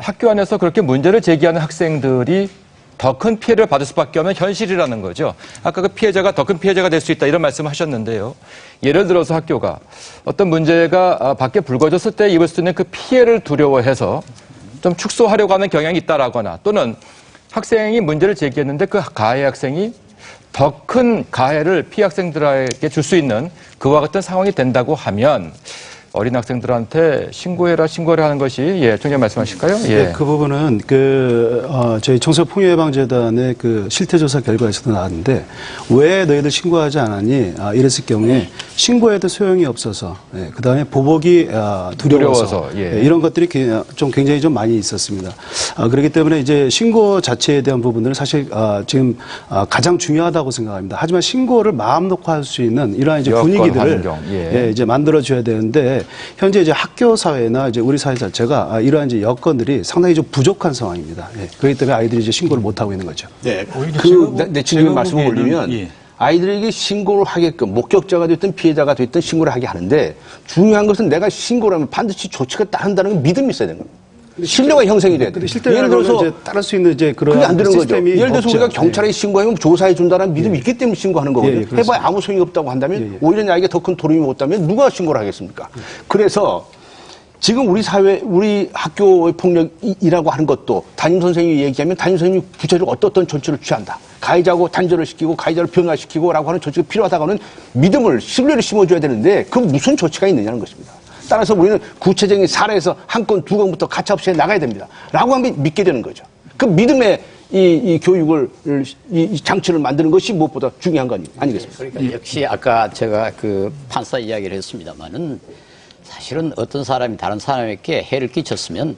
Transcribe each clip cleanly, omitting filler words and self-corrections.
학교 안에서 그렇게 문제를 제기하는 학생들이 더 큰 피해를 받을 수밖에 없는 현실이라는 거죠. 아까 그 피해자가 더 큰 피해자가 될 수 있다 이런 말씀을 하셨는데요. 예를 들어서 학교가 어떤 문제가 밖에 불거졌을 때 입을 수 있는 그 피해를 두려워해서 좀 축소하려고 하는 경향이 있다라거나 또는 학생이 문제를 제기했는데 그 가해 학생이 더 큰 가해를 피해 학생들에게 줄 수 있는 그와 같은 상황이 된다고 하면 어린 학생들한테 신고해라 하는 것이 총장님 말씀하실까요? 네, 그 부분은 저희 청소년폭력예방재단의 그 실태조사 결과에서도 나왔는데 왜 너희들 신고하지 않았니? 이랬을 경우에 신고해도 소용이 없어서 그다음에 보복이 두려워서 이런 것들이 좀 굉장히 좀 많이 있었습니다. 그렇기 때문에 이제 신고 자체에 대한 부분들은 사실 지금 가장 중요하다고 생각합니다. 하지만 신고를 마음 놓고 할 수 있는 이러한 이제 분위기들을 이제 만들어줘야 되는데 현재 이제 학교 사회나 이제 우리 사회 자체가 이러한 이제 여건들이 상당히 좀 부족한 상황입니다. 그렇기 때문에 아이들이 이제 신고를 못 하고 있는 거죠. 네, 내 지금 말씀을 올리면 아이들에게 신고를 하게끔 목격자가 됐든 피해자가 됐든 신고를 하게 하는데 중요한 것은 내가 신고를 하면 반드시 조치가 따른다는 믿음이 있어야 되는 겁니다. 신뢰가 형성이 돼야 돼요. 예를 들어서 이제 따를 수 있는 이제 그런 그게 안 되는 거죠. 예를 들어서 없죠. 우리가 경찰에 신고하면 조사해 준다는 믿음이 있기 때문에 신고하는 거거든요. 해봐야 아무 소용이 없다고 한다면 오히려 나에게 더 큰 도움이 없다면 누가 신고를 하겠습니까? 그래서 지금 우리 사회, 우리 학교의 폭력이라고 하는 것도 담임 선생님이 얘기하면 담임 선생님이 구체적으로 어떤 조치를 취한다. 가해자하고 단절을 시키고 가해자를 병화시키고 라고 하는 조치가 필요하다고는 믿음을, 신뢰를 심어줘야 되는데 그 무슨 조치가 있느냐는 것입니다. 따라서 우리는 구체적인 사례에서 한 건, 두 건부터 가차없이 나가야 됩니다. 라고 하면 믿게 되는 거죠. 그 믿음의 이 교육을, 이 장치를 만드는 것이 무엇보다 중요한 거 아니겠습니까? 그러니까 역시 아까 제가 그 판사 이야기를 했습니다만은 사실은 어떤 사람이 다른 사람에게 해를 끼쳤으면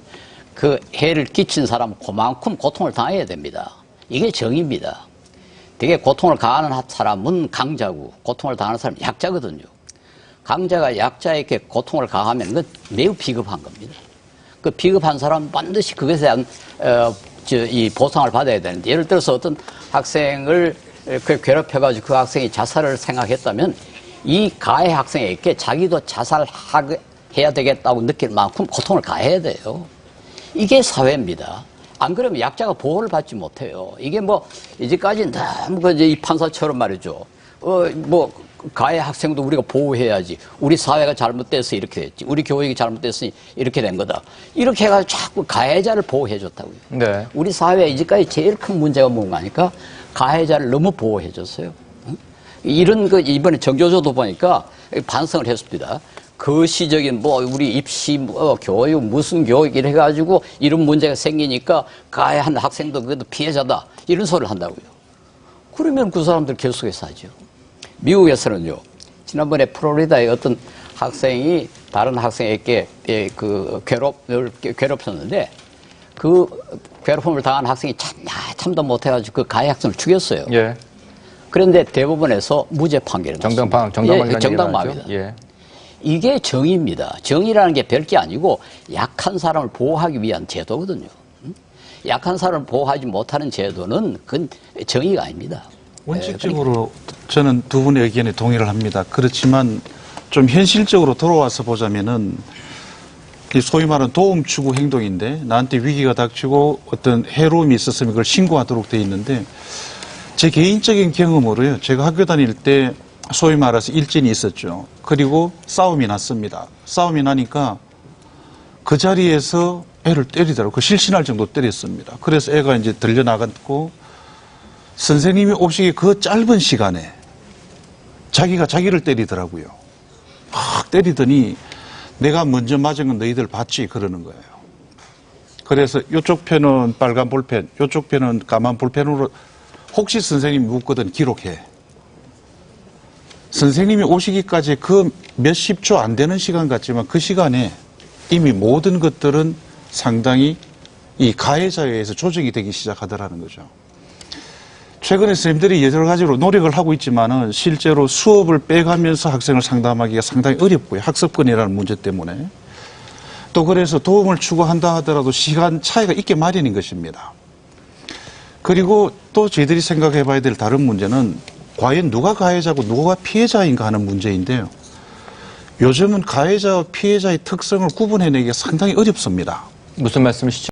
그 해를 끼친 사람은 그만큼 고통을 당해야 됩니다. 이게 정의입니다. 되게 고통을 가하는 사람은 강자고 고통을 당하는 사람은 약자거든요. 강자가 약자에게 고통을 가하면 그건 매우 비겁한 겁니다. 그 비겁한 사람은 반드시 그것에 대한 이 보상을 받아야 되는데 예를 들어서 어떤 학생을 괴롭혀가지고 그 학생이 자살을 생각했다면 이 가해 학생에게 자기도 자살해야 되겠다고 느낄 만큼 고통을 가해야 돼요. 이게 사회입니다. 안 그러면 약자가 보호를 받지 못해요. 이게 뭐 이제까지 너무 이 판사처럼 말이죠. 가해 학생도 우리가 보호해야지. 우리 사회가 잘못돼서 이렇게 됐지. 우리 교육이 잘못됐으니 이렇게 된 거다. 이렇게 해가지고 자꾸 가해자를 보호해줬다고요. 네. 우리 사회에 이제까지 제일 큰 문제가 뭔가 하니까 가해자를 너무 보호해줬어요. 이런 이번에 정교조도 보니까 반성을 했습니다. 거시적인 우리 입시, 교육, 무슨 교육 이래가지고 이런 문제가 생기니까 가해한 학생도 그래도 피해자다. 이런 소리를 한다고요. 그러면 그 사람들 결속해서 하죠. 미국에서는요, 지난번에 플로리다의 어떤 학생이 다른 학생에게 괴롭혔는데 그 괴롭힘을 당한 학생이 참도 못해가지고 그 가해 학생을 죽였어요. 예. 그런데 대법원에서 무죄 판결을 났습니다. 정당방위다. 예. 이게 정의입니다. 정의라는 게 별게 아니고 약한 사람을 보호하기 위한 제도거든요. 약한 사람을 보호하지 못하는 제도는 그건 정의가 아닙니다. 원칙적으로 저는 두 분의 의견에 동의를 합니다. 그렇지만 좀 현실적으로 돌아와서 보자면은 소위 말하는 도움 추구 행동인데 나한테 위기가 닥치고 어떤 해로움이 있었으면 그걸 신고하도록 돼 있는데 제 개인적인 경험으로요. 제가 학교 다닐 때 소위 말해서 일진이 있었죠. 그리고 싸움이 났습니다. 싸움이 나니까 그 자리에서 애를 때리더라고요. 그 실신할 정도 때렸습니다. 그래서 애가 이제 들려나갔고 선생님이 오시기 그 짧은 시간에 자기가 자기를 때리더라고요. 막 때리더니 내가 먼저 맞은 건 너희들 봤지? 그러는 거예요. 그래서 이쪽 편은 빨간 볼펜, 이쪽 편은 까만 볼펜으로 혹시 선생님이 묻거든 기록해. 선생님이 오시기까지 그 몇십 초 안 되는 시간 같지만 그 시간에 이미 모든 것들은 상당히 이 가해자에 의해서 조정이 되기 시작하더라는 거죠. 최근에 선생님들이 여러 가지로 노력을 하고 있지만은 실제로 수업을 빼가면서 학생을 상담하기가 상당히 어렵고요. 학습권이라는 문제 때문에. 또 그래서 도움을 추구한다 하더라도 시간 차이가 있게 마련인 것입니다. 그리고 또 저희들이 생각해 봐야 될 다른 문제는 과연 누가 가해자고 누가 피해자인가 하는 문제인데요. 요즘은 가해자와 피해자의 특성을 구분해내기가 상당히 어렵습니다. 무슨 말씀이시죠?